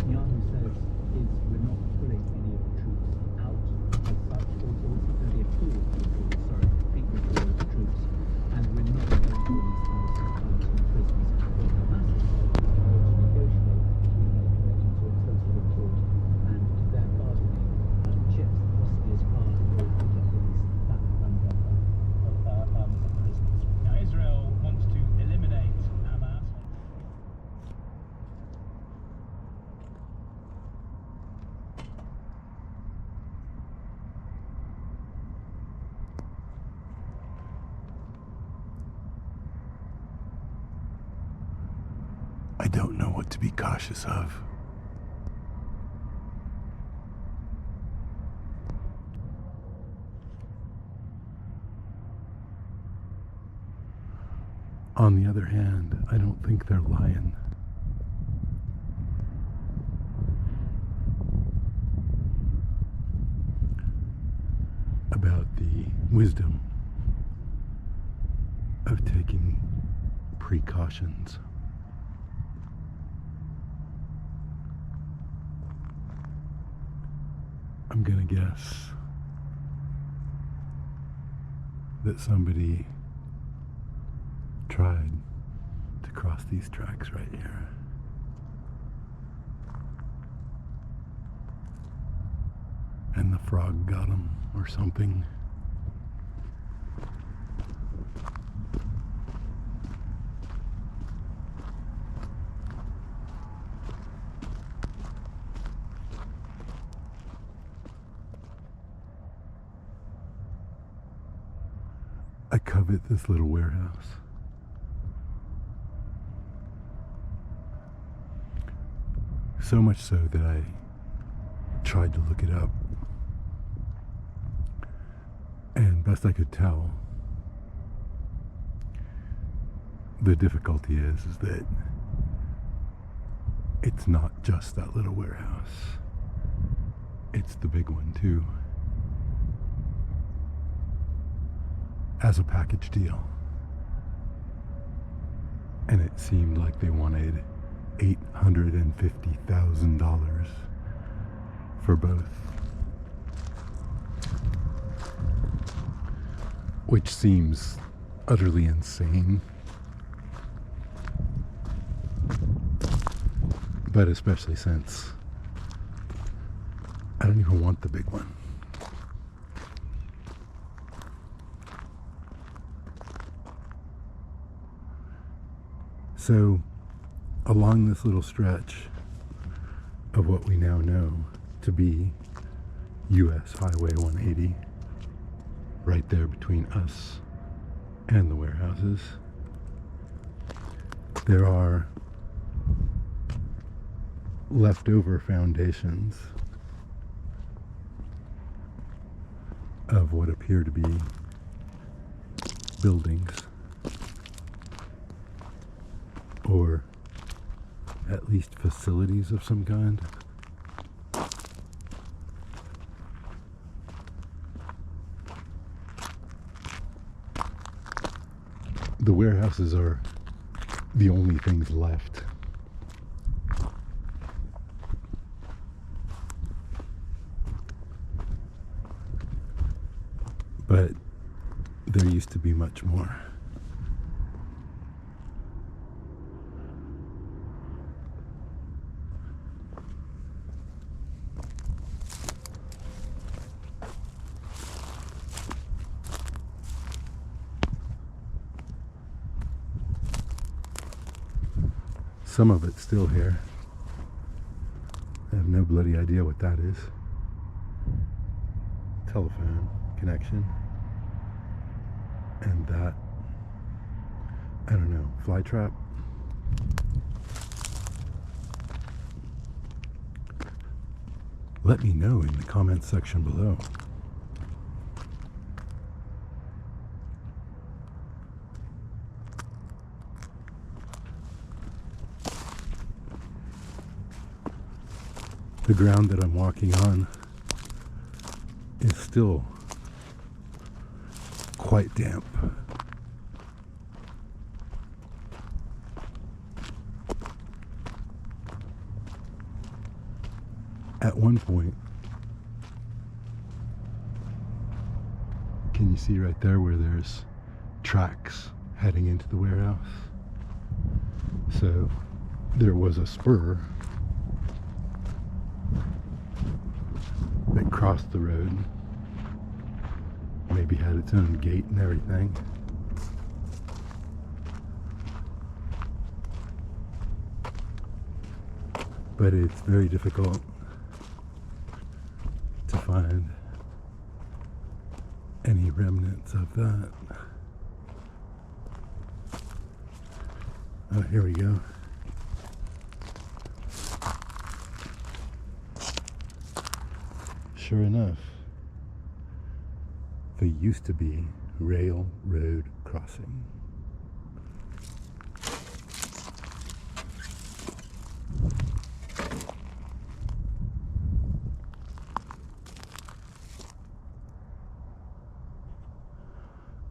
Netanyahu says is we're not pulling any of the troops out as such, or it's going to be a full withdrawal, sorry, complete withdrawal of the troops, and we're not going to release Palestinian prisoners. What Hamas has said is in order to negotiate, we are committing to a total withdrawal, and they're bargaining chips possibly as far as they could get released that number of prisoners. Now Israel wants to eliminate Hamas. I don't know what to be cautious of. On the other hand, I don't think they're lying. About the wisdom of taking precautions. I'm gonna guess that somebody tried to cross these tracks right here. And the frog got him or something. I covet this little warehouse. So much so that I tried to look it up. And best I could tell, the difficulty is that it's not just that little warehouse. It's the big one too. As a package deal. And it seemed like they wanted $850,000 for both. Which seems utterly insane. But especially since I don't even want the big one. So, along this little stretch of what we now know to be US Highway 180, right there between us and the warehouses, there are leftover foundations of what appear to be buildings, or at least facilities of some kind. The warehouses are the only things left. But there used to be much more. Some of it's still here. I have no bloody idea what that is. Telephone connection. And that, I don't know, fly trap. Let me know in the comments section below. The ground that I'm walking on is still quite damp. at one point, can you see right there where there's tracks heading into the warehouse? So there was a spur that crossed the road, maybe had its own gate and everything. But it's very difficult to find any remnants of that. Oh, here we go. Sure enough, there used to be railroad crossing.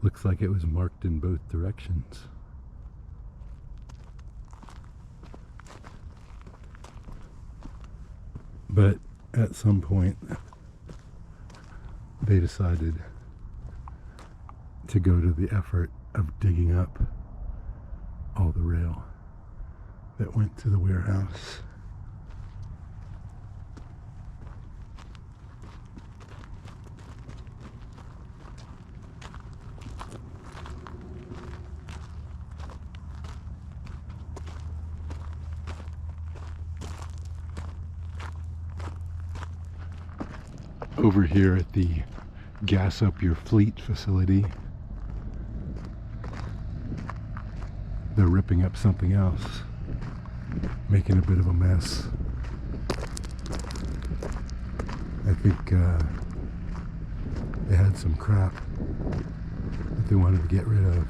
Looks like it was marked in both directions. But at some point, they decided to go to the effort of digging up all the rail that went to the warehouse. Over here at the Gas Up Your Fleet facility, they're ripping up something else, making a bit of a mess. I think they had some crap that they wanted to get rid of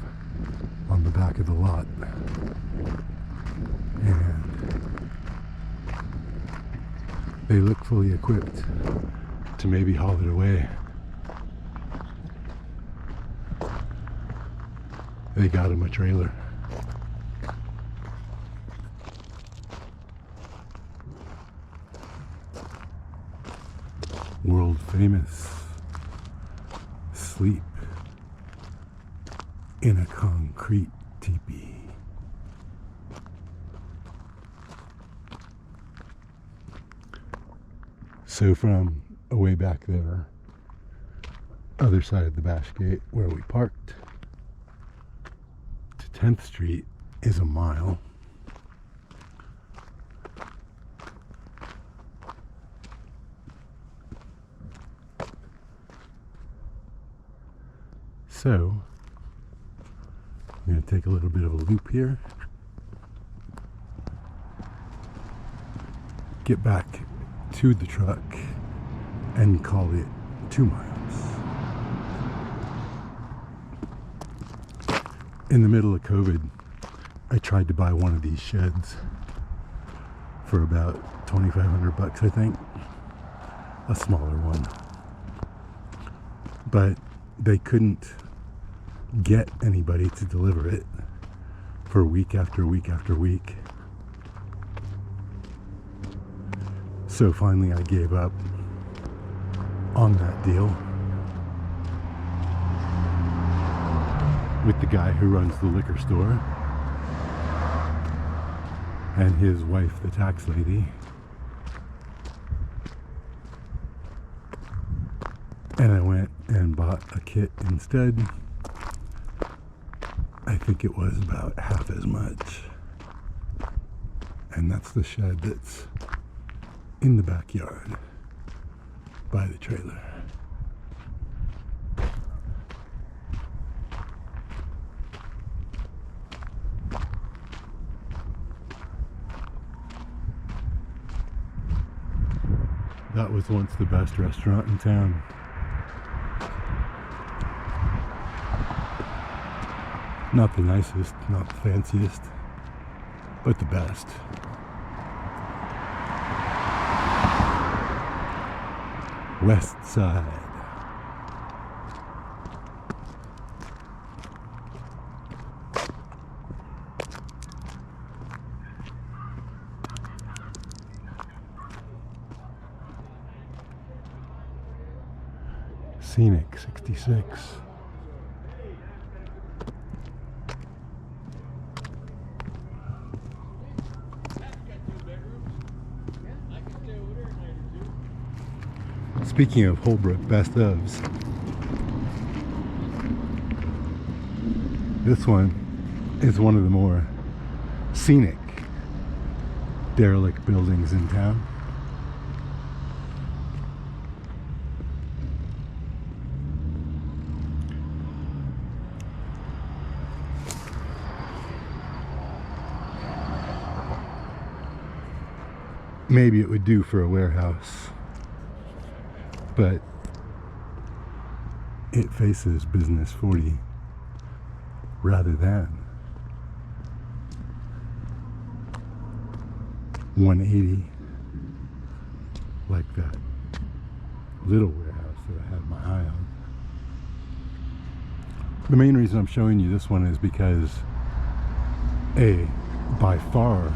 on the back of the lot, and they look fully equipped to maybe haul it away. They got him a trailer. World famous sleep in a concrete teepee. So from way back there, other side of the bash gate where we parked, to 10th Street is a mile. So I'm going to take a little bit of a loop here, get back to the truck, and call it 2 miles. In the middle of COVID, I tried to buy one of these sheds for about $2,500, I think, a smaller one, but they couldn't get anybody to deliver it for week after week after week. So finally I gave up on that deal with the guy who runs the liquor store and his wife, the tax lady, and I went and bought a kit instead. I think it was about half as much, and that's the shed that's in the backyard by the trailer. That was once the best restaurant in town. Not the nicest, not the fanciest, but the best. West Side. Scenic 66. Speaking of Holbrook best ofs, this one is one of the more scenic derelict buildings in town. Maybe it would do for a warehouse, but it faces Business 40 rather than 180 like that little warehouse that I had my eye on. The main reason I'm showing you this one is because a by far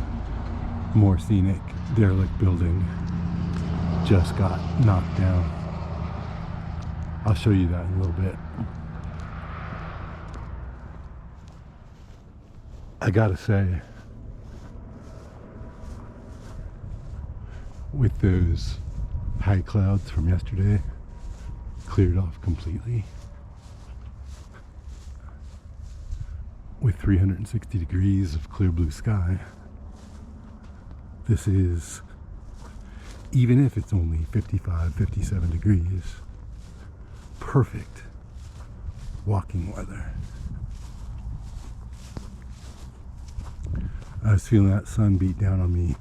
more scenic derelict building just got knocked down. I'll show you that in a little bit. I gotta say, with those high clouds from yesterday cleared off completely, with 360 degrees of clear blue sky, this is, even if it's only 55, 57 degrees, perfect walking weather. I was feeling that sun beat down on me,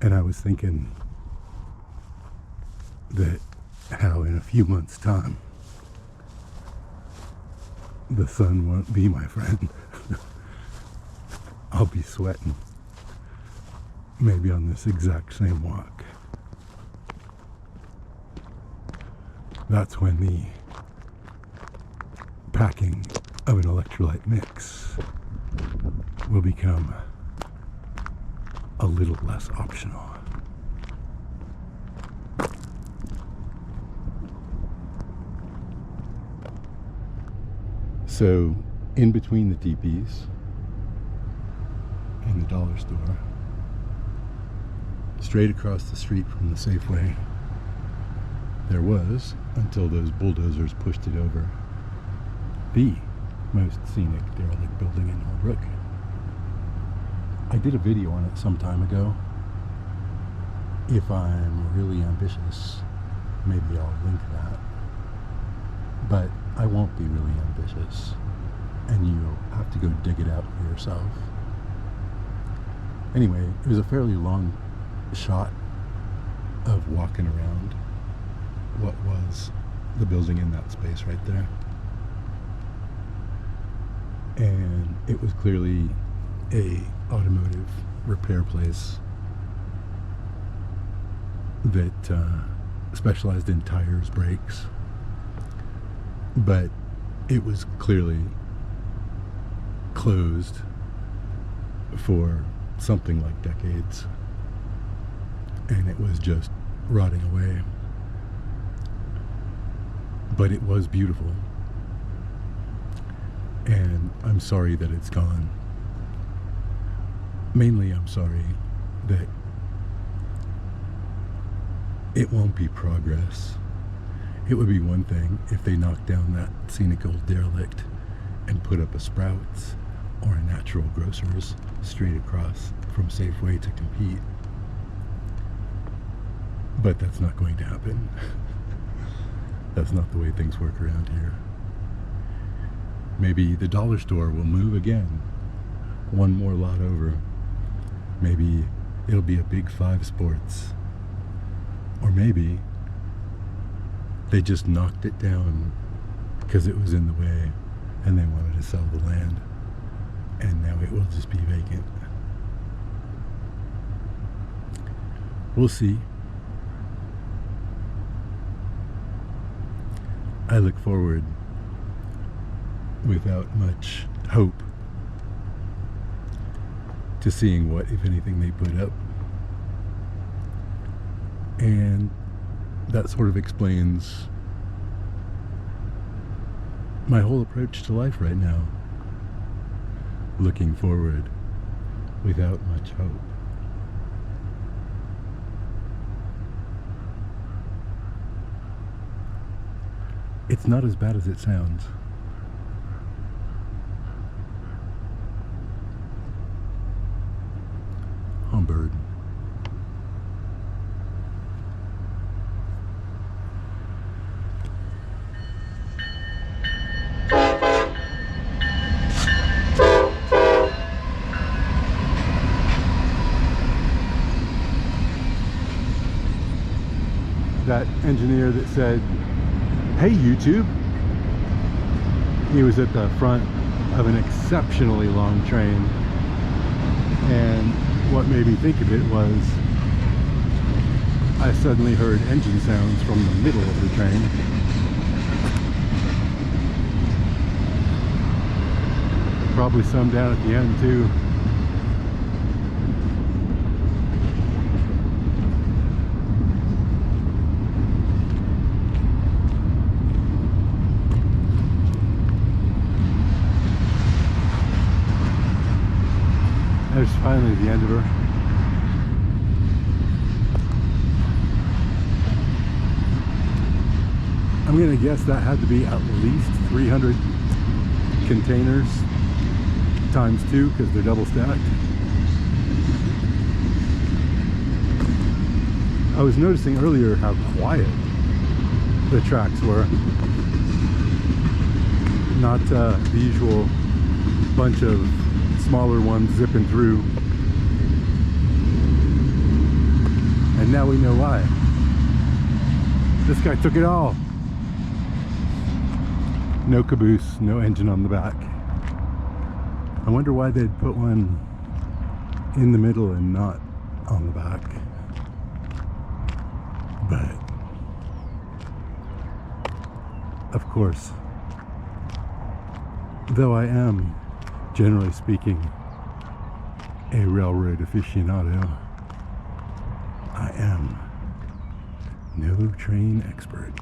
and I was thinking that how in a few months' time the sun won't be my friend. I'll be sweating, maybe on this exact same walk. That's when the packing of an electrolyte mix will become a little less optional. So, in between the teepees and the dollar store, straight across the street from the Safeway, there was, until those bulldozers pushed it over, the most scenic derelict building in Holbrook. I did a video on it some time ago. If I'm really ambitious, maybe I'll link that. But I won't be really ambitious, and you'll have to go dig it out for yourself. Anyway, it was a fairly long shot of walking around what was the building in that space right there. And it was clearly a automotive repair place that specialized in tires, brakes, but it was clearly closed for something like decades, and it was just rotting away. But it was beautiful, and I'm sorry that it's gone. Mainly I'm sorry that it won't be progress. It would be one thing if they knocked down that scenic old derelict and put up a Sprouts or a Natural Grocers straight across from Safeway to compete. But that's not going to happen. That's not the way things work around here. Maybe the dollar store will move again, one more lot over. Maybe it'll be a Big Five Sports. Or maybe they just knocked it down because it was in the way and they wanted to sell the land, and now it will just be vacant. We'll see. I look forward without much hope to seeing what, if anything, they put up. And that sort of explains my whole approach to life right now. Looking forward without much hope. It's not as bad as it sounds. Bird. That engineer that said, "Hey YouTube," he was at the front of an exceptionally long train, and what made me think of it was I suddenly heard engine sounds from the middle of the train. Probably some down at the end too. There's finally the end of her. I'm gonna guess that had to be at least 300 containers times 2 because they're double stacked. I was noticing earlier how quiet the tracks were. Not the usual bunch of smaller ones zipping through. And now we know why. This guy took it all. No caboose, no engine on the back. I wonder why they'd put one in the middle and not on the back. But of course, though I am, generally speaking, a railroad aficionado, I am no train expert.